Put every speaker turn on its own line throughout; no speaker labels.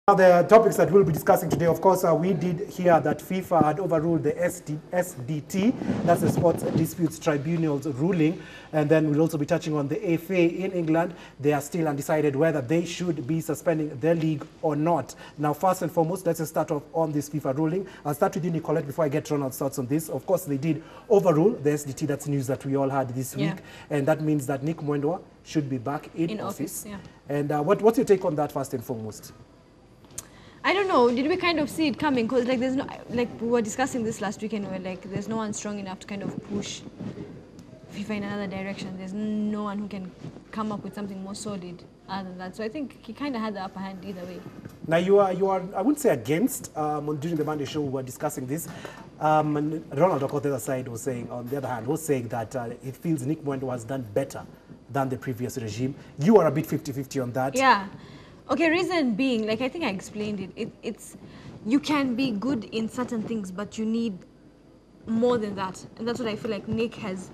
Now, the topics that we'll be discussing today, of course, we did hear that FIFA had overruled the SDT, that's the Sports Disputes Tribunal's ruling, and then we'll also be touching on the FA in England. They are still undecided whether they should be suspending their league or not. Now, first and foremost, let's just start off on this FIFA ruling. I'll start with you, Nicolette, before I get Ronald's thoughts on this. Of course, they did overrule the SDT. That's news that we all had this week, and that means that Nick Mwendwa should be back in office. And what's your take on that, first and foremost?
I don't know. Did we kind of see it coming? Because like there's no, like we were discussing this last weekend, where like there's no one strong enough to kind of push FIFA in another direction. There's no one who can come up with something more solid other than that. So I think he kind of had the upper hand either way.
Now you are I wouldn't say against. During the Monday show we were discussing this. Ronald Okoth, on the other side, was saying, on the other hand, was saying that it feels Nick Mwendwa has done better than the previous regime. You are a bit 50-50 on that.
Yeah. Okay, reason being, like I think I explained it, it's you can be good in certain things, but you need more than that. And that's what I feel like Nick has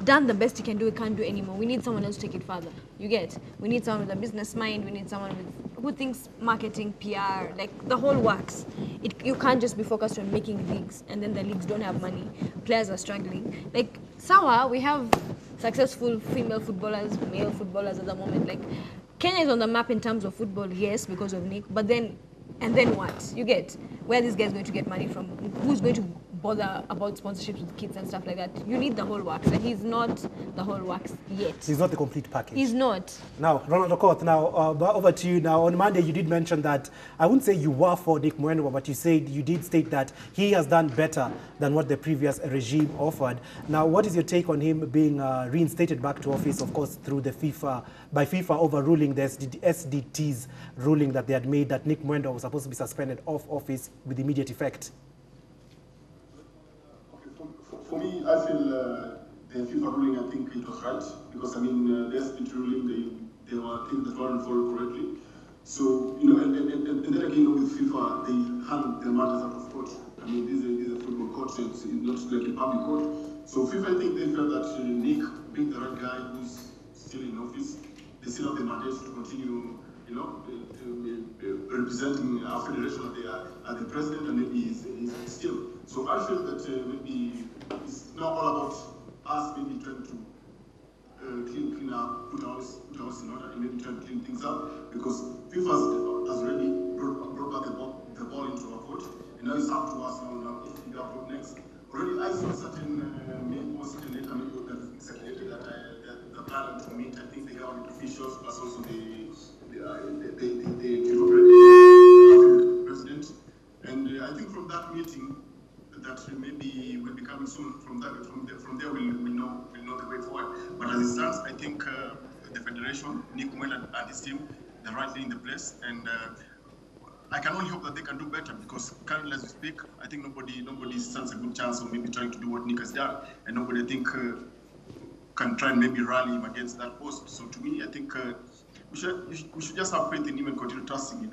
done the best he can do, he can't do anymore. We need someone else to take it further. You get? We need someone with a business mind, we need someone who thinks marketing, PR, like the whole works. You can't just be focused on making leagues, and then the leagues don't have money. Players are struggling. Like, Sawa, we have successful female footballers, male footballers at the moment. Like, Kenya is on the map in terms of football, yes, because of Nick, but then, and then what? You get? Where are these guys going to get money from? Who's going to bother about sponsorships with kids and stuff like that? You need the whole works, and he's not the whole works yet.
He's not the complete package.
He's not.
Now, Ronald Okoth, now over to you. Now, on Monday you did mention that, I wouldn't say you were for Nick Mwendwa, but you did state that he has done better than what the previous regime offered. Now, what is your take on him being reinstated back to office, of course, through the by FIFA overruling the SDT's ruling that they had made that Nick Mwendwa was supposed to be suspended off office with immediate effect?
For me, I feel the FIFA ruling, I think it was right, because I mean, the SDT ruling, they were things that weren't followed correctly. So, you know, and then again with FIFA, they hand their matters out of court. I mean, this is a football court, so it's not like a public court. So FIFA, I think they felt that Nick, being the right guy who's still in office, they still have the mandate to continue, you know, representing our federation at the president, and maybe he's still. So I feel that maybe it's not all about us maybe trying to clean up, put our house in order, and maybe trying to clean things up, because FIFA has already brought back the ball into our court, and now it's up to us now to figure out what next. Already I saw certain later maybe that circulated that the plan to meet, I think the government officials plus also the president, and I think from that meeting that maybe will be coming soon. From there we'll know the way forward. But as it stands, I think the federation, Nick Mwendwa and his team, they're rightly in the place, and I can only hope that they can do better, because currently as we speak, I think nobody stands a good chance of maybe trying to do what Nick has done, and nobody I think can try and maybe rally him against that post. So to me, I think we should just have faith in him and continue trusting him,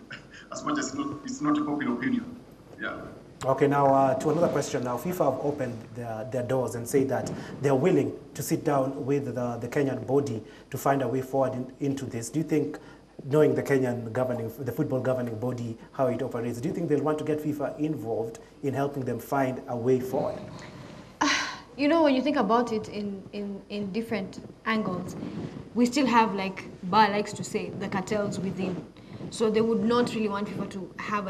as much as it's not a popular opinion. Yeah.
Okay, now to another question. Now, FIFA have opened their doors and say that they're willing to sit down with the Kenyan body to find a way forward into this. Do you think, knowing the football governing body, how it operates, do you think they'll want to get FIFA involved in helping them find a way forward?
You know, when you think about it in different angles, we still have, like Bar likes to say, the cartels within. So they would not really want people to have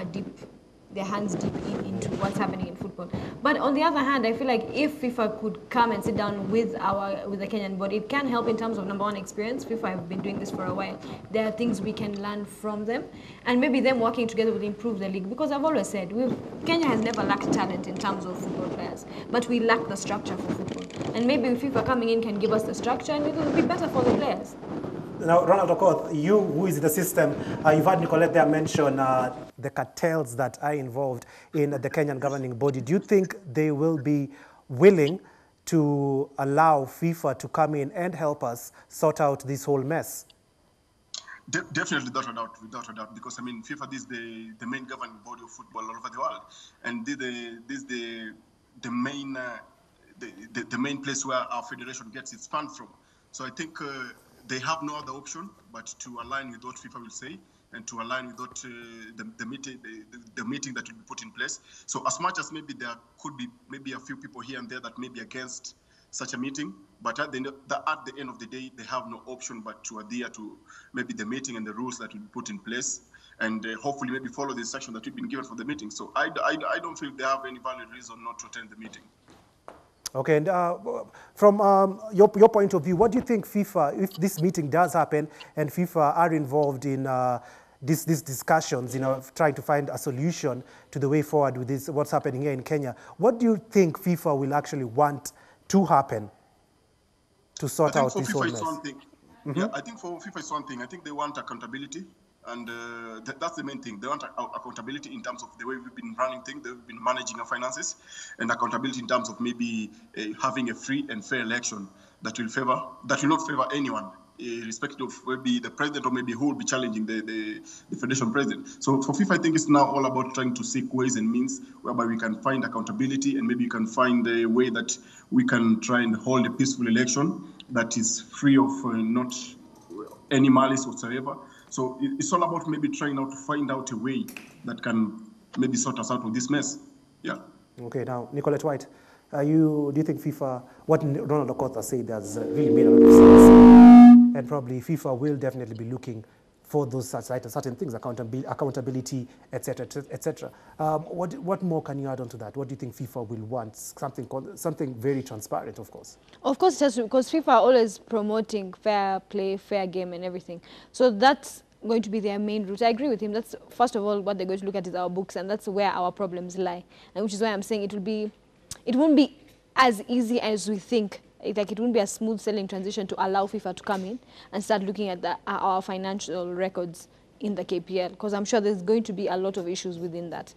their hands deep into what's happening in football. But on the other hand, I feel like if FIFA could come and sit down with the Kenyan body, it can help in terms of, number one, experience. FIFA have been doing this for a while. There are things we can learn from them, and maybe them working together will improve the league. Because I've always said, Kenya has never lacked talent in terms of football players, but we lack the structure for football. And maybe FIFA coming in can give us the structure, and it will be better for the players.
Now, Ronald Okoth, you who is in the system, you've had Nicolette there mention the cartels that are involved in the Kenyan governing body. Do you think they will be willing to allow FIFA to come in and help us sort out this whole mess?
Definitely, without a doubt, because I mean, FIFA is the main governing body of football all over the world, and this is the main place where our federation gets its funds from. So I think they have no other option but to align with what FIFA will say, and to align with what, the meeting that will be put in place. So as much as maybe there could be maybe a few people here and there that may be against such a meeting, but at the end of the day, they have no option but to adhere to maybe the meeting and the rules that will be put in place, and hopefully maybe follow the instruction that we've been given for the meeting. So I don't feel they have any valid reason not to attend the meeting.
Okay, and from your point of view, what do you think FIFA, if this meeting does happen and FIFA are involved in these discussions, trying to find a solution to the way forward with this, what's happening here in Kenya, what do you think FIFA will actually want to happen to sort out this whole mess?
Yeah, I think for FIFA it's one thing. I think they want accountability. And that's the main thing. They want accountability in terms of the way we've been running things, they've been managing our finances, and accountability in terms of maybe having a free and fair election that will not favor anyone, irrespective of maybe the president or maybe who will be challenging the federation president. So for FIFA, I think it's now all about trying to seek ways and means whereby we can find accountability, and maybe you can find a way that we can try and hold a peaceful election that is free of not any malice whatsoever. So it's all about maybe trying now to find out a way that can maybe sort us out of this mess. Yeah. Okay,
now, Nicolette White, do you think FIFA, what Ronald Okoth said has really made a lot of sense? And probably FIFA will definitely be looking for those certain things, accountability, etc., etc. What more can you add on to that? What do you think FIFA will want? Something very transparent, of course.
Of course, just because FIFA are always promoting fair play, fair game and everything. So that's going to be their main route. I agree with him. That's, first of all, what they're going to look at is our books, and that's where our problems lie. And which is why I'm saying it won't be as easy as we think. It wouldn't be a smooth sailing transition to allow FIFA to come in and start looking at our financial records in the KPL, because I'm sure there's going to be a lot of issues within that.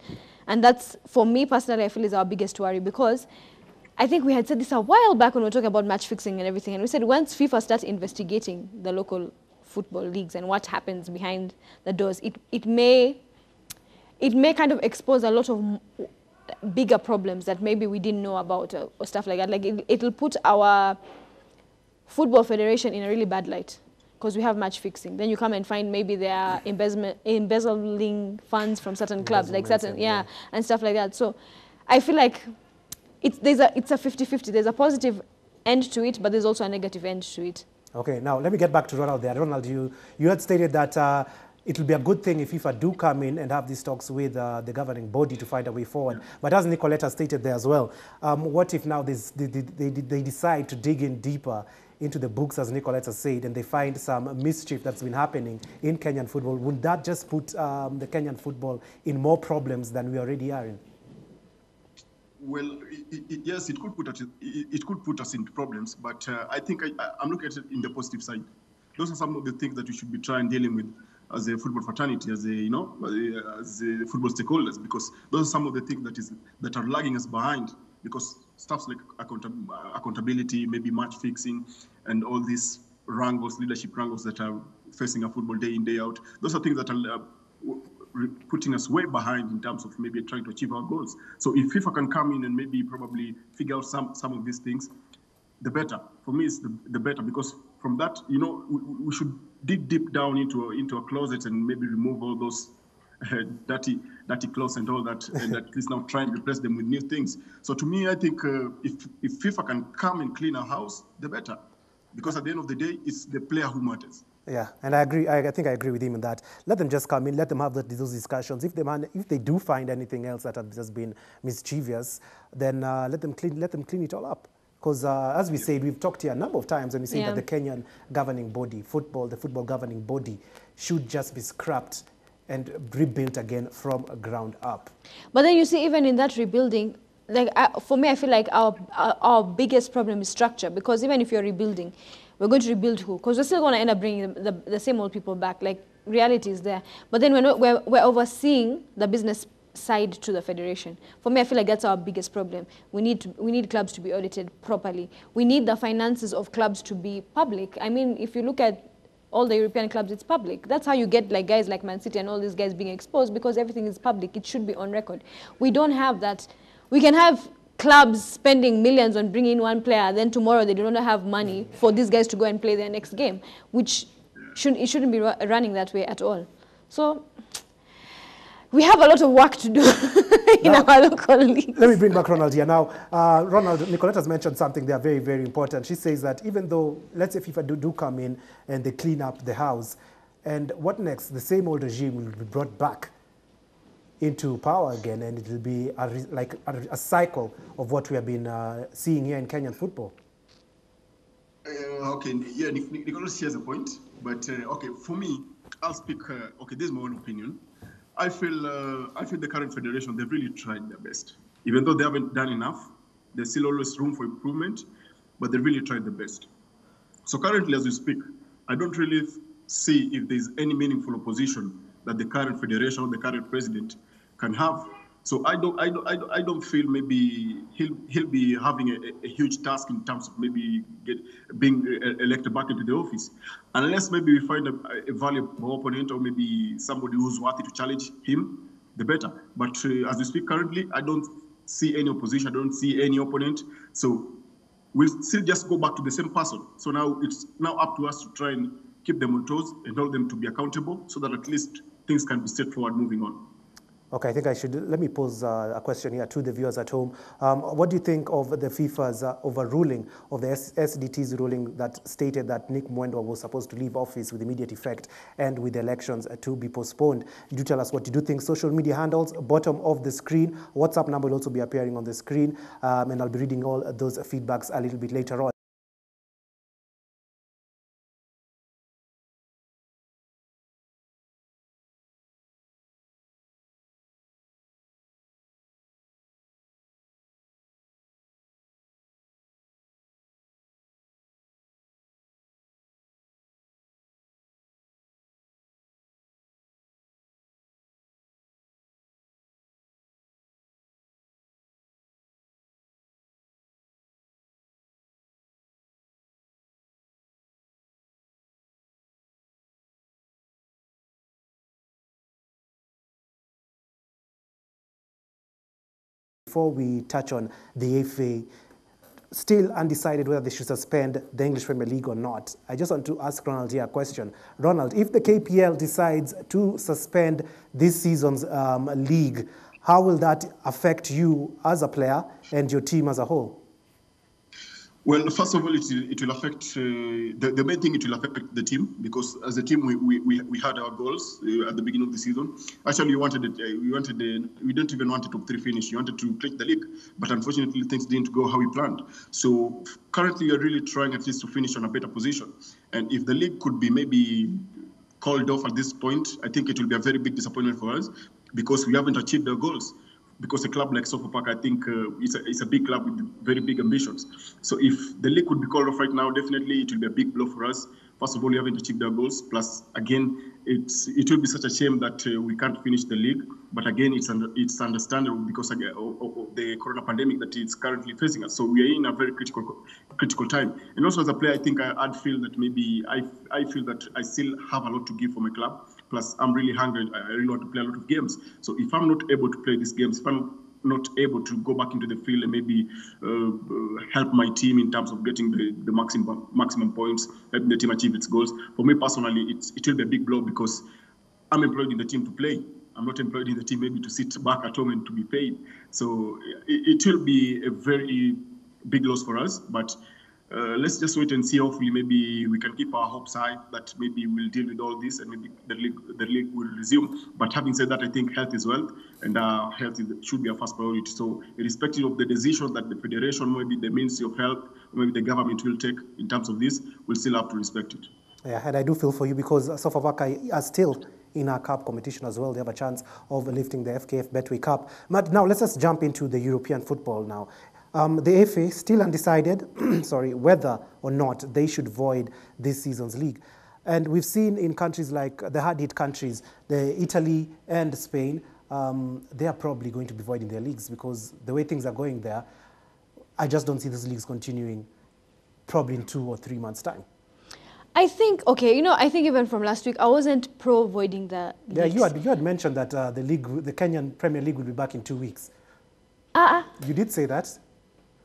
And that's, for me personally, I feel is our biggest worry, because I think we had said this a while back when we were talking about match fixing and everything, and we said once FIFA starts investigating the local football leagues and what happens behind the doors, it may kind of expose a lot of bigger problems that maybe we didn't know about or stuff like that. Like it'll put our football federation in a really bad light because we have match fixing. Then you come and find maybe they are embezzling funds from certain clubs, like certain, and stuff like that. So I feel like it's a 50-50. There's a positive end to it, but there's also a negative end to it.
Okay, now let me get back to Ronald there. Ronald, you had stated that it will be a good thing if FIFA do come in and have these talks with the governing body to find a way forward. But as Nicolette has stated there as well, what if now they decide to dig in deeper into the books, as Nicolette has said, and they find some mischief that's been happening in Kenyan football? Would that just put the Kenyan football in more problems than we already are in?
Well, yes, it could put us into problems, but I think I'm looking at it in the positive side. Those are some of the things that we should be trying dealing with as a football fraternity, as a football stakeholders, because those are some of the things that are lagging us behind. Because stuff like accountability, maybe match fixing, and all these wrangles, leadership wrangles that are facing our football day in, day out, those are things that are putting us way behind in terms of maybe trying to achieve our goals. So if FIFA can come in and maybe probably figure out some of these things, the better. For me, it's the better, because from that, we should dig deep down into a closet and maybe remove all those dirty clothes and all that, and at least now try and replace them with new things. So to me, I think if FIFA can come and clean our house, the better, because at the end of the day, it's the player who matters.
Yeah, and I agree. I think I agree with him on that. Let them just come in. Let them have those discussions. If they do find anything else that has just been mischievous, then let them clean it all up. Because as we said, we've talked here a number of times, and we say that the Kenyan governing body, the football governing body, should just be scrapped and rebuilt again from ground up.
But then you see, even in that rebuilding, like for me, I feel like our biggest problem is structure. Because even if you're rebuilding, we're going to rebuild who? Because we're still going to end up bringing the same old people back. Like, reality is there. But then we're overseeing the business side to the federation. For me, I feel like that's our biggest problem. We need clubs to be audited properly. We need the finances of clubs to be public. I mean, if you look at all the European clubs, it's public. That's how you get like guys like Man City and all these guys being exposed, because everything is public. It should be on record. We don't have that. We can have clubs spending millions on bringing in one player, then tomorrow they do not have money for these guys to go and play their next game, which it shouldn't be running that way at all. So we have a lot of work to do in our local league.
Let me bring back Ronald here. Now, Ronald, Nicolette has mentioned something there very, very important. She says that even though, let's say FIFA do come in and they clean up the house, and what next? The same old regime will be brought back into power again, and it will be like a cycle of what we have been seeing here in Kenyan football.
Okay, yeah, Nicholas shares a point, but okay, for me, I'll speak. Okay, this is my own opinion. I feel the current federation, they've really tried their best. Even though they haven't done enough, there's still always room for improvement, but they really tried their best. So currently, as we speak, I don't really see if there's any meaningful opposition that the current federation or the current president can have. So I don't feel maybe he'll be having a huge task in terms of maybe being elected back into the office, unless maybe we find a valuable opponent or maybe somebody who's worthy to challenge him, the better. But as we speak currently, I don't see any opposition. I don't see any opponent. So we'll still just go back to the same person. So now it's now up to us to try and keep them on toes and hold them to be accountable, so that at least things can be straightforward moving on.
Okay, I think let me pose a question here to the viewers at home. What do you think of the FIFA's overruling of the SDT's ruling that stated that Nick Mwendwa was supposed to leave office with immediate effect and with the elections to be postponed? Do tell us what you do think. Social media handles, bottom of the screen. WhatsApp number will also be appearing on the screen, and I'll be reading all those feedbacks a little bit later on. Before we touch on the FA, still undecided whether they should suspend the English Premier League or not. I just want to ask Ronald here a question. Ronald, if the KPL decides to suspend this season's league, how will that affect you as a player and your team as a whole?
Well, first of all, it will affect, the main thing, it will affect the team, because as a team, we had our goals at the beginning of the season. Actually, we didn't even want a top 3 finish. We wanted to clinch the league, but unfortunately, things didn't go how we planned. So currently, we are really trying at least to finish on a better position. And if the league could be maybe called off at this point, I think it will be a very big disappointment for us, because we haven't achieved our goals. Because a club like Sofapaka, I think it's a big club with very big ambitions. So if the league could be called off right now, definitely it will be a big blow for us. First of all, we haven't achieved our goals. Plus, again, it will be such a shame that we can't finish the league. But again, it's understandable because of the corona pandemic that is currently facing us. So we are in a very critical time. And also as a player, I think I'd feel that maybe I feel that I still have a lot to give for my club. Plus, I'm really hungry. I really want to play a lot of games. So if I'm not able to play these games, if I'm not able to go back into the field and maybe help my team in terms of getting the maximum points, helping the team achieve its goals, for me personally, it will be a big blow, because I'm employed in the team to play. I'm not employed in the team maybe to sit back at home and to be paid. So it will be a very big loss for us. But let's just wait and see. Hopefully, maybe we can keep our hopes high that maybe we'll deal with all this and maybe the league will resume. But having said that, I think health is wealth, and health should be our first priority. So irrespective of the decision that the federation, maybe the Ministry of Health, or maybe the government will take in terms of this, we'll still have to respect it.
Yeah, and I do feel for you, because Sofapaka are still in our cup competition as well. They have a chance of lifting the FKF Betway Cup. But now let's just jump into the European football now. The FA still undecided, whether or not they should void this season's league. And we've seen in countries like the hard-hit countries, Italy and Spain, they are probably going to be voiding their leagues, because the way things are going there, I just don't see these leagues continuing probably in 2 or 3 months' time.
I think, okay, I think even from last week, I wasn't pro-voiding the leagues.
Yeah, you had mentioned that the Kenyan Premier League will be back in 2 weeks. You did say that.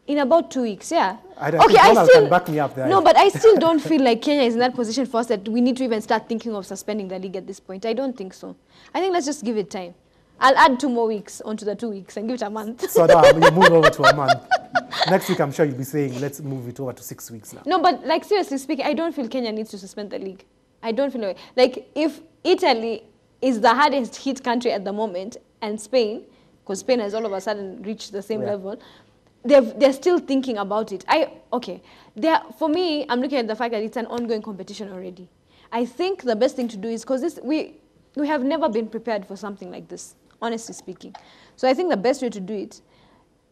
In about 2 weeks, yeah.
I think Ronald can back me up there.
No, but I still don't feel like Kenya is in that position for us that we need to even start thinking of suspending the league at this point. I don't think so. I think let's just give it time. I'll add 2 more weeks onto the 2 weeks and give it a month.
So now you move over to a month. Next week, I'm sure you'll be saying, let's move it over to 6 weeks now.
No, but like seriously speaking, I don't feel Kenya needs to suspend the league. I don't feel like if Italy is the hardest hit country at the moment and Spain, because Spain has all of a sudden reached the same level, they're still thinking about it. For me, I'm looking at the fact that it's an ongoing competition already. I think the best thing to do is, because we have never been prepared for something like this, honestly speaking. So I think the best way to do it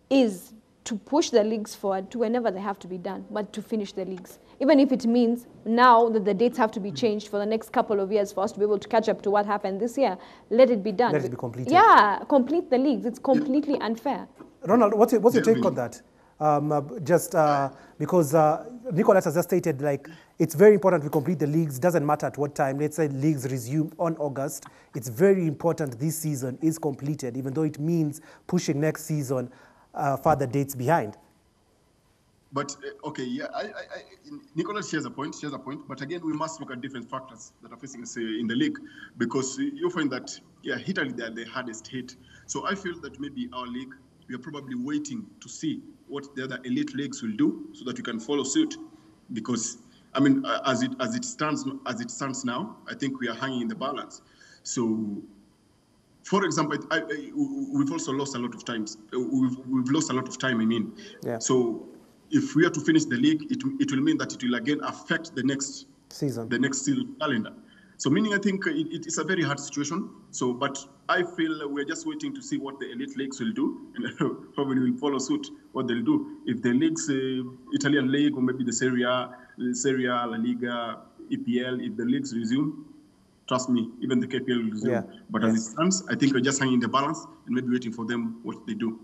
is to push the leagues forward to whenever they have to be done, but to finish the leagues. Even if it means now that the dates have to be changed for the next couple of years for us to be able to catch up to what happened this year, let it be done.
Let it be completed.
Yeah, complete the leagues. It's completely unfair.
Ronald, what's your take on that? Because Nicholas has just stated, like, it's very important we complete the leagues. Doesn't matter at what time. Let's say leagues resume on August. It's very important this season is completed, even though it means pushing next season further dates behind.
But okay, yeah, Nicholas shares a point. But again, we must look at different factors that are facing us in the league, because you find that Italy, they are the hardest hit. So I feel that maybe our league, we are probably waiting to see what the other elite leagues will do so that we can follow suit. Because I mean, as it stands now, I think we are hanging in the balance. So, for example, we've also lost a lot of times. We've lost a lot of time. I mean, so if we are to finish the league, it will mean that it will again affect the next season calendar. So meaning, I think it's a very hard situation. So, but I feel we're just waiting to see what the elite leagues will do, and probably will follow suit what they'll do. If the leagues, Italian league or maybe the Serie A, La Liga, EPL, if the leagues resume, trust me, even the KPL will resume. But as it stands, I think we're just hanging the balance and maybe waiting for them what they do.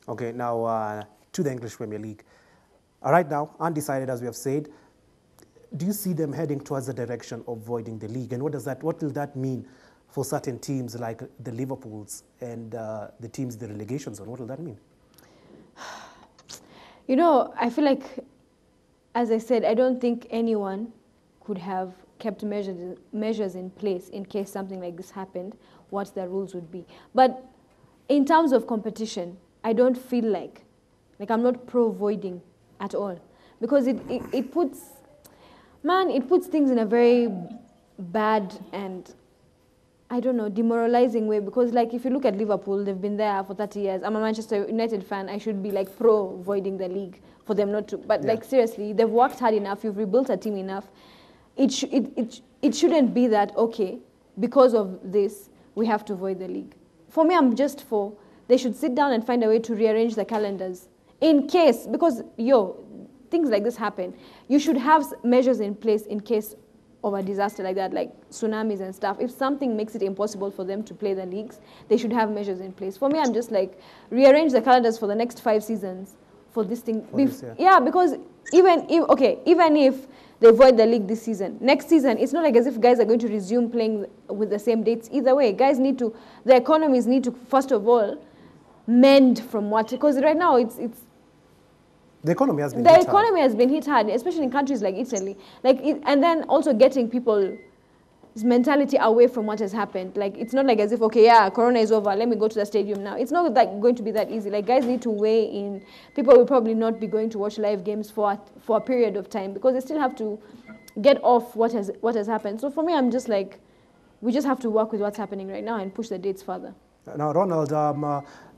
Okay, now to the English Premier League. Right now, undecided, as we have said. Do you see them heading towards the direction of voiding the league? And what will that mean for certain teams like the Liverpools and the teams the relegation zone? What will that mean?
You know, I feel like, as I said, I don't think anyone could have kept measures in place in case something like this happened, what the rules would be. But in terms of competition, I don't feel like I'm not pro-voiding at all, because it puts things in a very bad and, I don't know, demoralizing way. Because like if you look at Liverpool, they've been there for 30 years. I'm a Manchester United fan. I should be like pro-voiding the league for them not to. But like seriously, they've worked hard enough. You've rebuilt a team enough. It shouldn't be that, okay, because of this, we have to void the league. For me, I'm just for, they should sit down and find a way to rearrange the calendars. In case, because, things like this happen. You should have measures in place in case of a disaster like that, like tsunamis and stuff. If something makes it impossible for them to play the leagues, they should have measures in place. For me, I'm just like, rearrange the calendars for the next 5 seasons for this thing. Because even if they void the league this season, next season, it's not like as if guys are going to resume playing with the same dates. Either way, the economies need to, first of all, mend from what, because right now
the economy has been
hit hard, especially in countries like Italy. And then also getting people's mentality away from what has happened. Like, it's not like as if, okay, Corona is over, let me go to the stadium now. It's not like going to be that easy. Like, guys need to weigh in. People will probably not be going to watch live games for a period of time, because they still have to get off what has happened. So for me, I'm just like, we just have to work with what's happening right now and push the dates further.
Now, Ronald,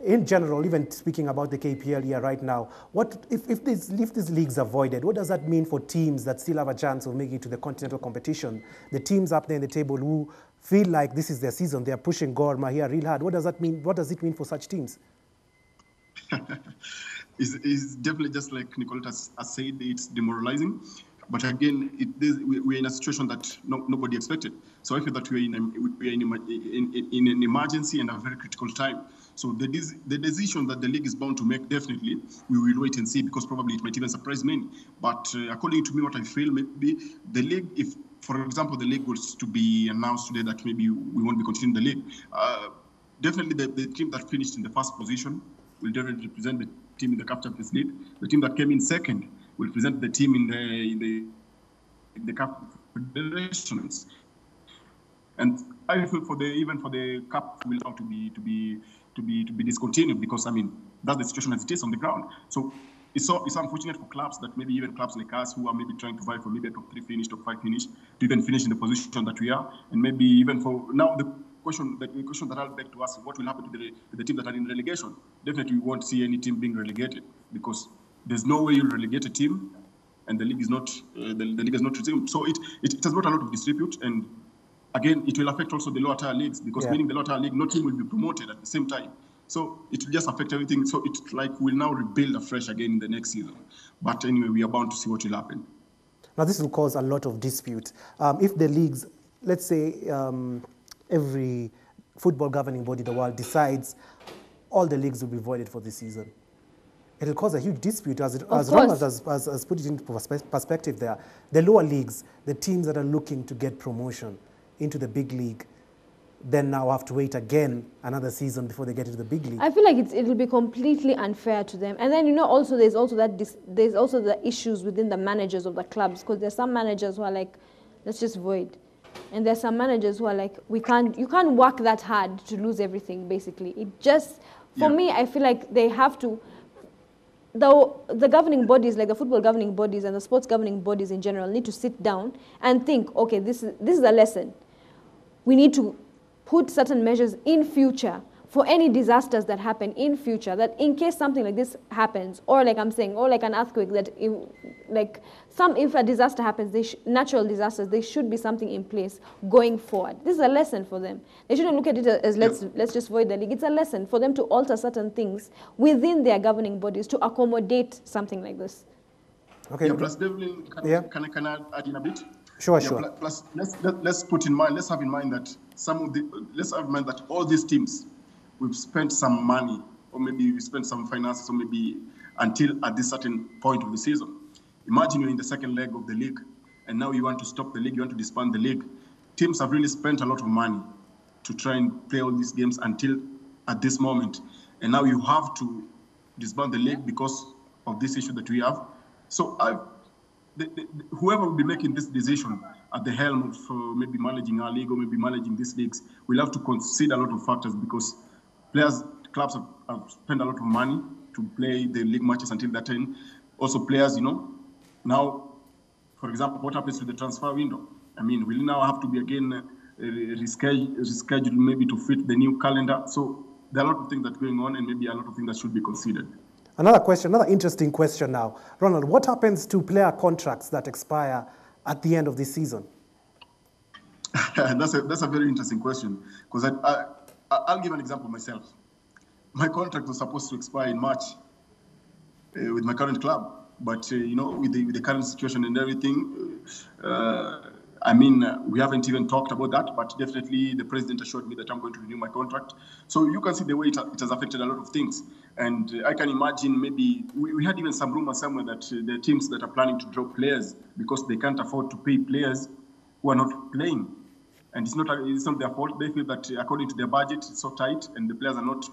in general, even speaking about the KPL here right now, what if these leagues are voided, what does that mean for teams that still have a chance of making it to the continental competition? The teams up there in the table who feel like this is their season, they are pushing Gor Mahia real hard. What does that mean? What does it mean for such teams?
It's definitely just like Nicoletta has said, it's demoralizing. But again, we're in a situation that nobody expected. So I feel that we're in an emergency and a very critical time. So the decision that the league is bound to make, definitely, we will wait and see, because probably it might even surprise many. But according to me, what I feel, maybe the league, if, for example, the league was to be announced today that maybe we won't be continuing the league, definitely the team that finished in the first position will definitely represent the team in the CAF Champions League. The team that came in second will present the team in the CAF Federations. And I feel even for the CAF will have to be discontinued, because I mean that's the situation as it is on the ground. So it's unfortunate for clubs that maybe even clubs like us who are maybe trying to fight for maybe a top 3 finish, top 5 finish, to even finish in the position that we are, and maybe even for now the question that I'll beg to ask, what will happen to the team that are in relegation? Definitely, we won't see any team being relegated, because there's no way you'll relegate a team, and the league is not the league is not resumed. So it has brought a lot of dispute, and again, it will affect also the lower tier leagues, because meaning the lower tier league, no team will be promoted at the same time. So it will just affect everything. So it's like we'll now rebuild afresh again in the next season. But anyway, we are bound to see what will happen.
Now, this will cause a lot of dispute. If the leagues, let's say every football governing body in the world decides all the leagues will be voided for this season, it will cause a huge dispute, as Ron has put it into perspective there. The lower leagues, the teams that are looking to get promotion into the big league, then now have to wait again another season before they get into the big league.
I feel like it'll be completely unfair to them. And then, you know, also there's also the issues within the managers of the clubs, because there's some managers who are like, let's just void. And there's some managers who are like, you can't work that hard to lose everything, basically. It just, for me, I feel like they have to, the governing bodies, like the football governing bodies and the sports governing bodies in general, need to sit down and think, okay, this is a lesson. We need to put certain measures in future for any disasters that happen in future, that in case something like this happens, or like I'm saying, or like an earthquake, that if a disaster happens, natural disasters, there should be something in place going forward. This is a lesson for them. They shouldn't look at it as let's just void the league. It's a lesson for them to alter certain things within their governing bodies to accommodate something like this.
Okay.
Yeah, plus Devlin, can I add in a bit?
Sure.
Plus, let's have in mind that all these teams, we've spent some money, or maybe we spent some finances, or maybe until at this certain point of the season. Imagine you're in the second leg of the league, and now you want to stop the league, you want to disband the league. Teams have really spent a lot of money to try and play all these games until at this moment. And now you have to disband the league because of this issue that we have. So whoever will be making this decision at the helm of maybe managing our league or maybe managing these leagues will have to consider a lot of factors, because clubs have spent a lot of money to play the league matches until that time. Also players, now, for example, what happens to the transfer window? I mean, we'll now have to be again rescheduled maybe to fit the new calendar. So there are a lot of things that are going on, and maybe a lot of things that should be considered.
Another interesting question now. Ronald, what happens to player contracts that expire at the end of this season?
That's a very interesting question, because I'll give an example myself. My contract was supposed to expire in March with my current club, but with the current situation and everything, we haven't even talked about that, but definitely the president assured me that I'm going to renew my contract. So you can see the way it has affected a lot of things. And I can imagine maybe we had even some rumors somewhere that the teams that are planning to drop players because they can't afford to pay players who are not playing. And it's not their fault. They feel that according to their budget, it's so tight and the players are not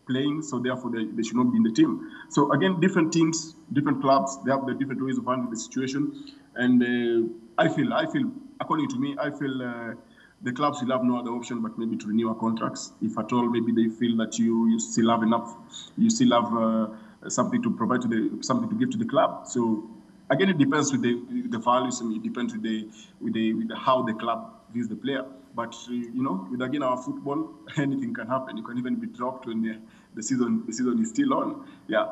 playing, so therefore they should not be in the team. So again, different teams, different clubs, they have the different ways of handling the situation. And I feel, according to me, the clubs will have no other option but maybe to renew our contracts. If at all, maybe they feel that you still have enough, you still have something to provide something to give to the club. So again, it depends with the values, and it depends with how the club views the player. But with again our football, anything can happen. You can even be dropped when the season is still on. Yeah.